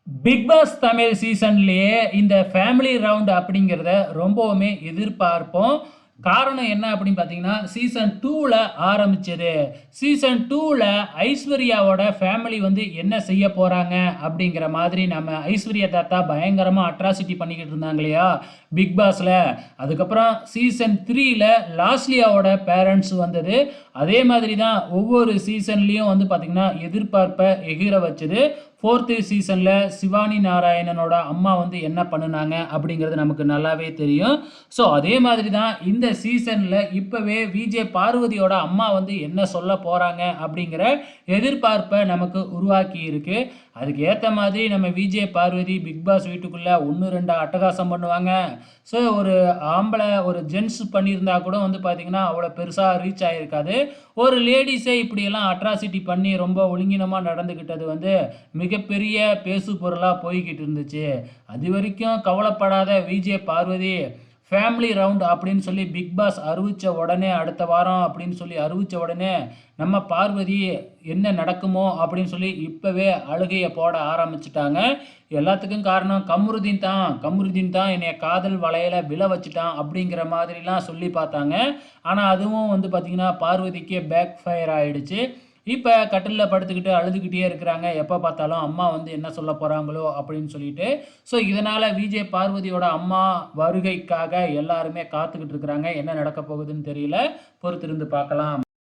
Big pass Tamil சீசன்லேயே இந்த family round அப்படிங்கிறத ரொம்பவுமே எதிர்பார்ப்போம். காரணம் என்ன அப்படின்னு பார்த்தீங்கன்னா, சீசன் 2ல ஆரம்பிச்சது. சீசன் 2ல ஐஸ்வர்யாவோட ஃபேமிலி வந்து என்ன செய்ய போறாங்க அப்படிங்கிற மாதிரி நம்ம ஐஸ்வர்யா தாத்தா பயங்கரமா அட்ராசிட்டி பண்ணிக்கிட்டு இருந்தாங்க இல்லையா பிக் பாஸ்ல. அதுக்கப்புறம் சீசன் 3ல லாஸ்லியாவோட பேரண்ட்ஸ் வந்தது. அதே மாதிரி தான் ஒவ்வொரு சீசன்லேயும் வந்து பார்த்தீங்கன்னா எதிர்பார்ப்பை எகிற வச்சது. 4th சீசன்ல சிவானி நாராயணனோட அம்மா வந்து என்ன பண்ணுனாங்க அப்படிங்கிறது நமக்கு நல்லாவே தெரியும். ஸோ அதே மாதிரி தான் இந்த சீசன்ல இப்பவே விஜே பார்வதியோட அம்மா வந்து என்ன சொல்ல போறாங்க அப்படிங்கிற எதிர்பார்ப்பை நமக்கு உருவாக்கி இருக்கு. அதுக்கு ஏற்ற மாதிரி நம்ம விஜே பார்வதி பிக் பாஸ் வீட்டுக்குள்ள 1 2 அட்டகாசம் பண்ணுவாங்க. ஸோ ஒரு ஆம்பளை ஒரு ஜென்ஸ் பண்ணியிருந்தா கூட வந்து பார்த்தீங்கன்னா அவ்வளோ பெருசாக ரீச் ஆகிருக்காது. ஒரு லேடிஸே இப்படியெல்லாம் அட்ராசிட்டி பண்ணி ரொம்ப ஒழுங்கினமாக நடந்துக்கிட்டது வந்து மிகப்பெரிய பேசு பொருளாக போய்கிட்டு இருந்துச்சு. அது வரைக்கும் கவலைப்படாத விஜே பார்வதி ஃபேமிலி ரவுண்ட் அப்படின்னு சொல்லி பிக் பாஸ் அறிவித்த உடனே அடுத்த வாரம் அப்படின்னு சொல்லி அறிவித்த உடனே நம்ம பார்வதி என்ன நடக்குமோ அப்படின்னு சொல்லி இப்போவே அழுகையை போட ஆரம்பிச்சிட்டாங்க. எல்லாத்துக்கும் காரணம் கம்ருதீன் தான் என்னைய காதல் வலையில் விழ வச்சுட்டான் அப்படிங்கிற மாதிரிலாம் சொல்லி பார்த்தாங்க. ஆனால் அதுவும் வந்து பார்த்திங்கன்னா பார்வதிக்கு பேக் ஃபயர் ஆகிடுச்சு. இப்போ கட்டிலில் படுத்துக்கிட்டு அழுதுகிட்டே இருக்கிறாங்க. எப்போ பார்த்தாலும் அம்மா வந்து என்ன சொல்ல போகிறாங்களோ அப்படின்னு சொல்லிட்டு. ஸோ இதனால் விஜே பார்வதியோட அம்மா வருகைக்காக எல்லாருமே காத்துக்கிட்டு இருக்கிறாங்க. என்ன நடக்க போகுதுன்னு தெரியல. பொறுத்திருந்து பார்க்கலாம்.